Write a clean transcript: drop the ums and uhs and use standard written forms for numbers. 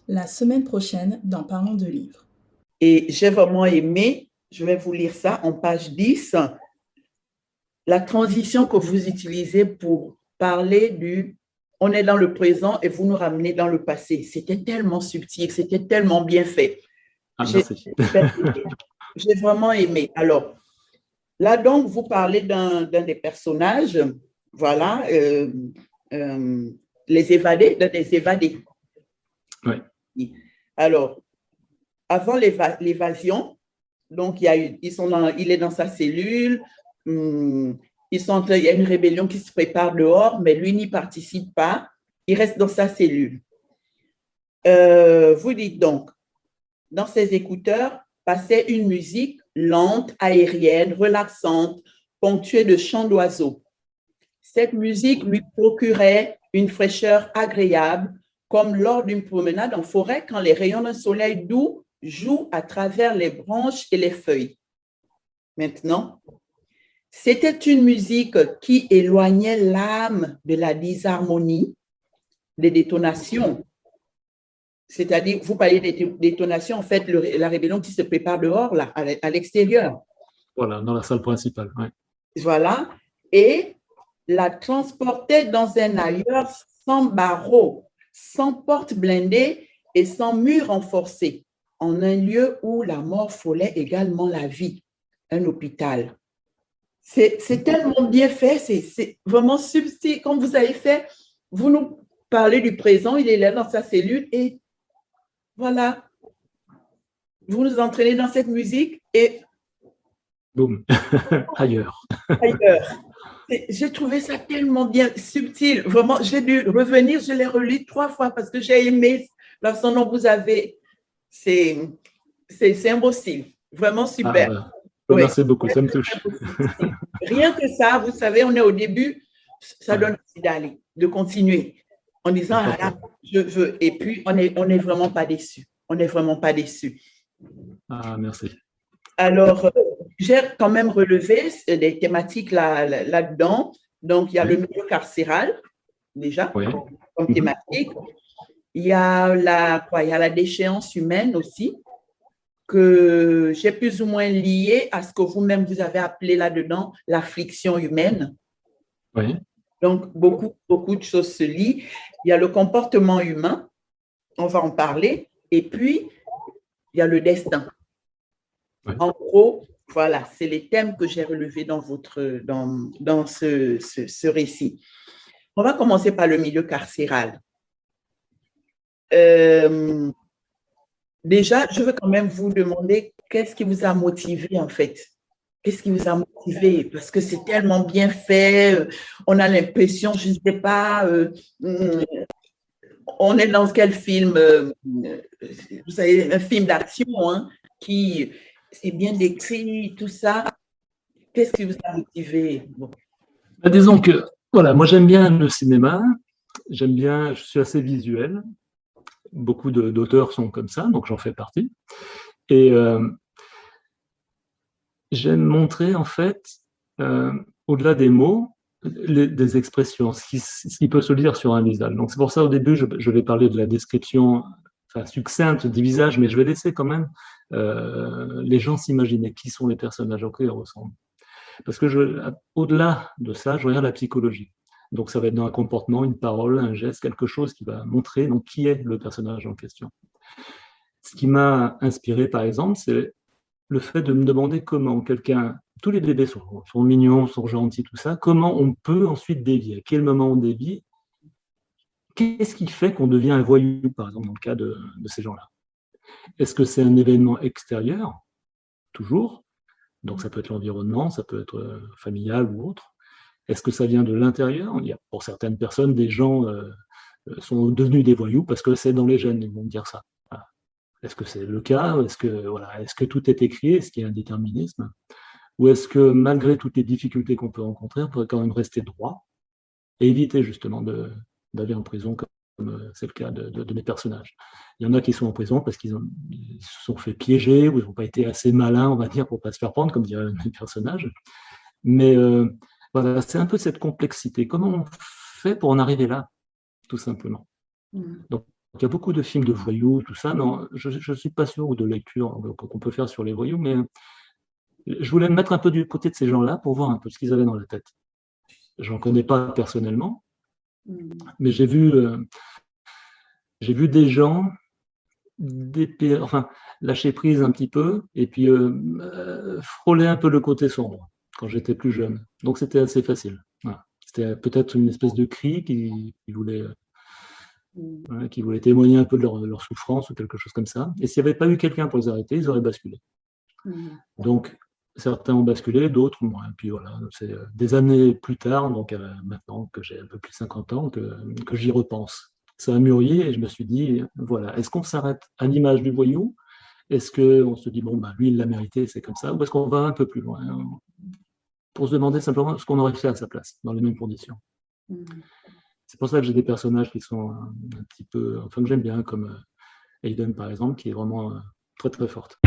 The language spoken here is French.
la semaine prochaine dans Parlons de livres. Et j'ai vraiment aimé, je vais vous lire ça en page 10, la transition que vous utilisez pour parler du on est dans le présent et vous nous ramenez dans le passé. C'était tellement subtil, c'était tellement bien fait. Ah, J'ai merci. j'ai vraiment aimé. Alors, là, donc, vous parlez d'un des personnages, voilà, euh, les évadés, d'un des évadés. Oui. Alors, avant l'évasion, donc il est dans sa cellule, il y a une rébellion qui se prépare dehors, mais lui n'y participe pas, il reste dans sa cellule. Vous dites donc, dans ses écouteurs passait une musique lente, aérienne, relaxante, ponctuée de chants d'oiseaux. Cette musique lui procurait une fraîcheur agréable, comme lors d'une promenade en forêt quand les rayons d'un soleil doux jouent à travers les branches et les feuilles. Maintenant, c'était une musique qui éloignait l'âme de la disharmonie, des détonations. C'est-à-dire, vous parlez des détonations, en fait, la rébellion qui se prépare dehors, là, à l'extérieur. Voilà, dans la salle principale. Ouais. Voilà. Et la transportait dans un ailleurs sans barreaux, sans porte blindée et sans mur renforcé, en un lieu où la mort frôlait également la vie, un hôpital. C'est tellement bien fait, c'est vraiment subtil. Comme vous avez fait, vous nous parlez du présent, il est là dans sa cellule et voilà, vous nous entraînez dans cette musique et boum, ailleurs. Ailleurs. J'ai trouvé ça tellement bien subtil. Vraiment, j'ai dû revenir, je l'ai relu 3 fois parce que j'ai aimé la façon dont vous avez. C'est un beau style. Vraiment super. Ah, Oui. merci beaucoup, ça me touche. Rien que ça, vous savez, on est au début, ça donne envie d'aller, de continuer en disant, ah là, je veux. Et puis, on est vraiment pas déçus. On n'est vraiment pas déçus. Ah, merci. Alors, j'ai quand même relevé des thématiques là-dedans. Donc, il y a le milieu carcéral, déjà, comme thématique. Il y a la déchéance humaine aussi, que j'ai plus ou moins lié à ce que vous-même vous avez appelé là-dedans l'affliction humaine. Oui. Donc, beaucoup de choses se lient. Il y a le comportement humain, on va en parler. Et puis, il y a le destin. Oui. En gros, voilà, c'est les thèmes que j'ai relevés dans ce récit. On va commencer par le milieu carcéral. Déjà, je veux quand même vous demander qu'est-ce qui vous a motivé en fait? Qu'est-ce qui vous a motivé? Parce que c'est tellement bien fait, on a l'impression, je ne sais pas, on est dans quel film? Vous savez, un film d'action, hein, qui c'est bien décrit, tout ça. Qu'est-ce qui vous a motivé? Bon. Disons que, voilà, moi j'aime bien le cinéma, je suis assez visuel. Beaucoup d'auteurs sont comme ça, donc j'en fais partie. Et j'aime montrer, en fait, au-delà des mots, des expressions, ce qui peut se lire sur un visage. Donc c'est pour ça, au début, je vais parler de la description succincte du visage, mais je vais laisser quand même les gens s'imaginer qui sont les personnages, à quoi ils ressemblent. Parce que au-delà de ça, je regarde la psychologie. Donc ça va être dans un comportement, une parole, un geste, quelque chose qui va montrer donc, qui est le personnage en question. Ce qui m'a inspiré, par exemple, c'est le fait de me demander comment quelqu'un, tous les bébés sont mignons, sont gentils, tout ça, comment on peut ensuite dévier, à quel moment on dévie, qu'est-ce qui fait qu'on devient un voyou, par exemple, dans le cas de ces gens-là. Est-ce que c'est un événement extérieur, toujours, donc ça peut être l'environnement, ça peut être familial ou autre. Est-ce que ça vient de l'intérieur? Il y a pour certaines personnes, des gens sont devenus des voyous parce que c'est dans les gènes, ils vont me dire ça. Voilà. Est-ce que c'est le cas? Est-ce que tout est écrit? Est-ce qu'il y a un déterminisme? Ou est-ce que malgré toutes les difficultés qu'on peut rencontrer, on pourrait quand même rester droit et éviter justement d'aller en prison comme c'est le cas de mes personnages. Il y en a qui sont en prison parce qu'ils se sont fait piéger ou ils n'ont pas été assez malins, on va dire, pour ne pas se faire prendre, comme diraient mes personnages. Mais voilà, c'est un peu cette complexité. Comment on fait pour en arriver là, tout simplement? Donc, il y a beaucoup de films de voyous, tout ça. Non, je ne suis pas sûr, ou de lecture qu'on peut faire sur les voyous, mais je voulais me mettre un peu du côté de ces gens-là pour voir un peu ce qu'ils avaient dans la tête. Je n'en connais pas personnellement, mais j'ai vu des gens enfin, lâcher prise un petit peu et puis frôler un peu le côté sombre quand j'étais plus jeune. Donc c'était assez facile. Voilà. C'était peut-être une espèce de cri qui voulait témoigner un peu de leur souffrance ou quelque chose comme ça. Et s'il n'y avait pas eu quelqu'un pour les arrêter, ils auraient basculé. Donc certains ont basculé, d'autres moins. Et puis voilà, c'est des années plus tard, donc maintenant que j'ai un peu plus de 50 ans, que j'y repense. Ça a mûri et je me suis dit, voilà, est-ce qu'on s'arrête à l'image du voyou? Est-ce qu'on se dit, bon, bah, lui, il l'a mérité, c'est comme ça? Ou est-ce qu'on va un peu plus loin pour se demander simplement ce qu'on aurait fait à sa place, dans les mêmes conditions? C'est pour ça que j'ai des personnages qui sont un petit peu, enfin, que j'aime bien, comme Aiden, par exemple, qui est vraiment très, très forte.